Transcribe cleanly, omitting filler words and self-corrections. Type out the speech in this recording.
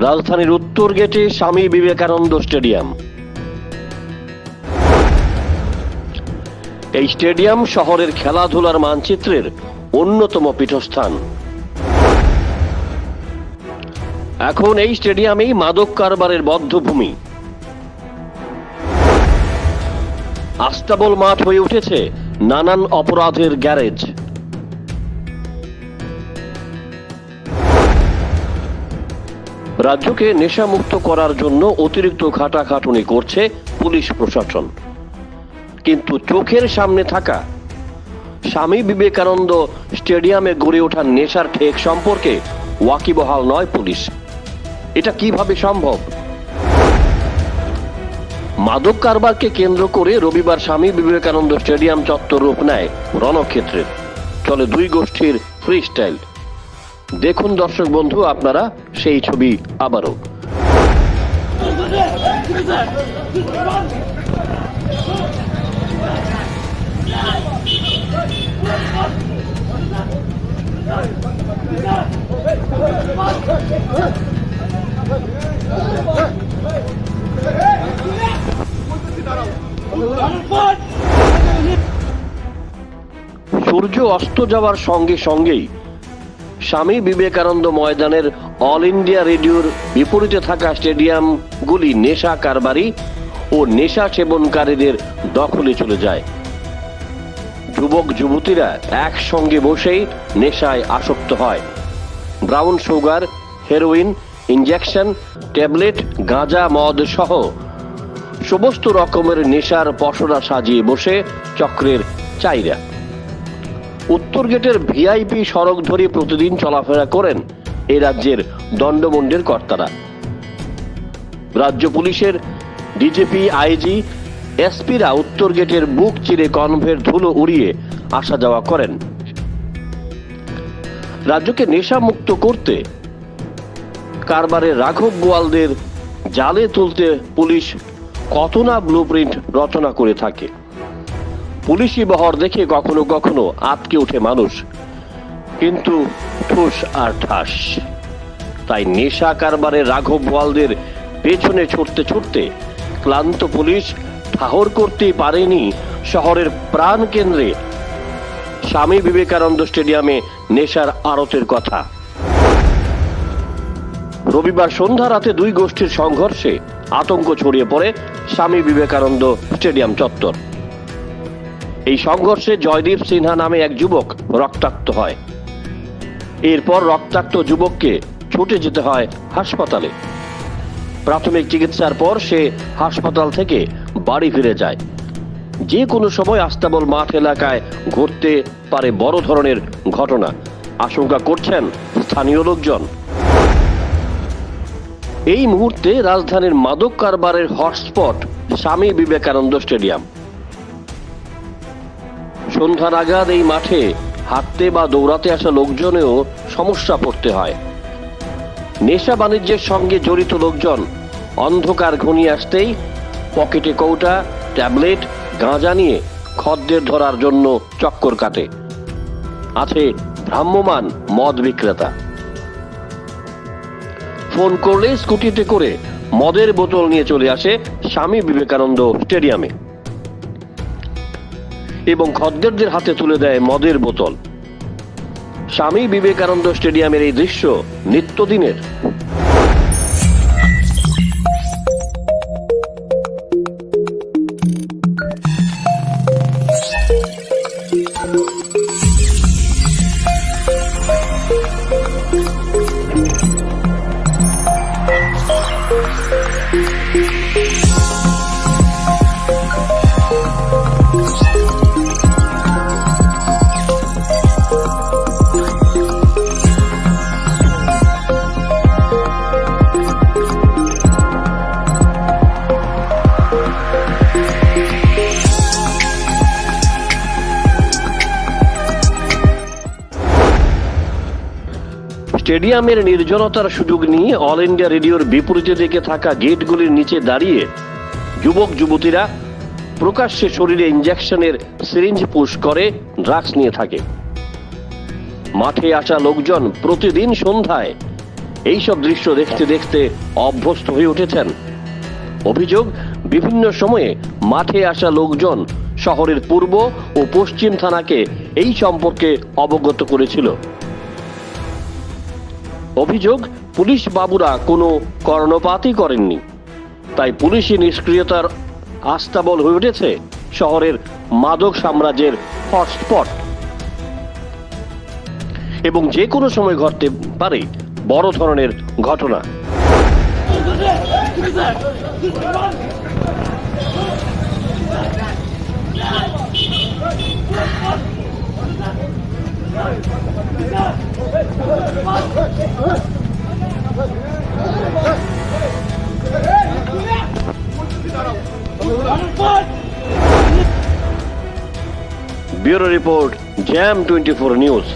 রাজধানীর উত্তর গেটে স্বামী বিবেকানন্দ স্টেডিয়াম। এই স্টেডিয়াম শহরের খেলাধুলার মানচিত্রের অন্যতম পীঠস্থান। এখন এই স্টেডিয়ামেই মাদক কারবারের বদ্ধভূমি। আস্তাবল মাঠ হয়ে উঠেছে নানান অপরাধের গ্যারেজ। রাজ্যকে নেশামুক্ত করার জন্য অতিরিক্ত খাটাখাটুনি করছে পুলিশ প্রশাসন, কিন্তু চোখের সামনে থাকা স্বামী বিবেকানন্দ স্টেডিয়ামে গড়ে ওঠা নেশার ঠেক সম্পর্কে ওয়াকিবহাল নয় পুলিশ। এটা কিভাবে সম্ভব? মাদক কারবারকে কেন্দ্র করে রবিবার স্বামী বিবেকানন্দ স্টেডিয়াম চত্বর রূপ নেয় রণক্ষেত্রের। চলে দুই গোষ্ঠীর ফ্রি স্টাইল। দেখুন দর্শক বন্ধু আপনারা সেই ছবি আবারও। সূর্য অস্ত যাওয়ার সঙ্গে সঙ্গেই স্বামী বিবেকানন্দ ময়দানের অল ইন্ডিয়া রেডিওর বিপরীতে থাকা স্টেডিয়ামগুলি নেশা কারবারি ও নেশা সেবনকারীদের দখলে চলে যায়। যুবক যুবতীরা একসঙ্গে বসেই নেশায় আসক্ত হয়। Brown sugar, heroin, injection, tablet, গাঁজা, মদ সহ সমস্ত রকমের নেশার পসরা সাজিয়ে বসে চক্রের চাইরা। উত্তর গেটের ভিআইপি সড়ক ধরে প্রতিদিন চলাফেরা করেন এই রাজ্যের দণ্ডমুণ্ডের কর্তারা। রাজ্য পুলিশের ডিজিপি, আইজি, এসপিরা উত্তর গেটের বুক চিরে কনভের ধুলো উড়িয়ে আসা যাওয়া করেন। রাজ্যকে নেশা মুক্ত করতে কারবারের রাঘব বোয়ালদের জালে তুলতে পুলিশ কত না ব্লুপ্রিন্ট রচনা করে থাকে। পুলিশি বহর দেখে কখনো কখনো আটকে ওঠে মানুষ, কিন্তু ঠুস আর ঠাস। তাই নেশা কারবারের রাঘব বোয়ালদের পেছনে ছুটতে ছুটতে ক্লান্ত পুলিশ ঠাহর করতেই পারেনি শহরের প্রাণ কেন্দ্রে স্বামী বিবেকানন্দ স্টেডিয়ামে নেশার আড়তের কথা। রবিবার সন্ধ্যা রাতে দুই গোষ্ঠীর সংঘর্ষে আতঙ্ক ছড়িয়ে পড়ে স্বামী বিবেকানন্দ স্টেডিয়াম চত্বর। এই সংঘর্ষে জয়দীপ সিনহা নামে এক যুবক রক্তাক্ত হয়। এরপর রক্তাক্ত যুবককে ছুটে যেতে হয় হাসপাতালে। প্রাথমিক চিকিৎসার পর সে হাসপাতাল থেকে বাড়ি ফিরে যায়। যে কোনো সময় আস্তাবল মাঠ এলাকায় ঘটতে পারে বড় ধরনের ঘটনা, আশঙ্কা করছেন স্থানীয় লোকজন। এই মুহূর্তে রাজধানীর মাদক কারবারের হটস্পট স্বামী বিবেকানন্দ স্টেডিয়াম। সন্ধ্যা নাগাদ এই মাঠে হাঁটতে বা দৌড়াতে আসা লোকজনেও সমস্যা পড়তে হয়। নেশা বাণিজ্যের সঙ্গে জড়িত লোকজন অন্ধকার ঘনিয়ে আসতেই পকেটে কৌটা, ট্যাবলেট, গাঁজা নিয়ে খদ্দের ধরার জন্য চক্কর কাটে। আছে ভ্রাম্যমান মদ বিক্রেতা। ফোন করলে স্কুটিতে করে মদের বোতল নিয়ে চলে আসে স্বামী বিবেকানন্দ স্টেডিয়ামে এবং খদ্দেরদের হাতে তুলে দেয় মদের বোতল। স্বামী বিবেকানন্দ স্টেডিয়ামের এই দৃশ্য নিত্যদিনের। স্টেডিয়ামের নির্জনতার সুযোগ নিয়ে অল ইন্ডিয়া রেডিওর বিপরীতে দিকে থাকা গেটগুলির নিচে দাঁড়িয়ে যুবক যুবতীরা প্রকাশ্যে শরীরে ইঞ্জেকশনের সিরিঞ্জ পুশ করে ড্রাগস নিয়ে থাকে। মাঠে আসা লোকজন প্রতিদিন সন্ধ্যায় এইসব দৃশ্য দেখতে দেখতে অভ্যস্ত হয়ে উঠেছেন। অভিযোগ, বিভিন্ন সময়ে মাঠে আসা লোকজন শহরের পূর্ব ও পশ্চিম থানাকে এই সম্পর্কে অবগত করেছিল। অভিযোগ, পুলিশ বাবুরা কোনো কর্ণপাতই করেননি, তাই পুলিশি নিষ্ক্রিয়তার আস্তাবল হয়ে উঠেছে শহরের মাদক সাম্রাজ্যের হটস্পট এবং যে কোনো সময় ঘটতে পারে বড় ধরনের ঘটনা। Bureau report, jam 24 news.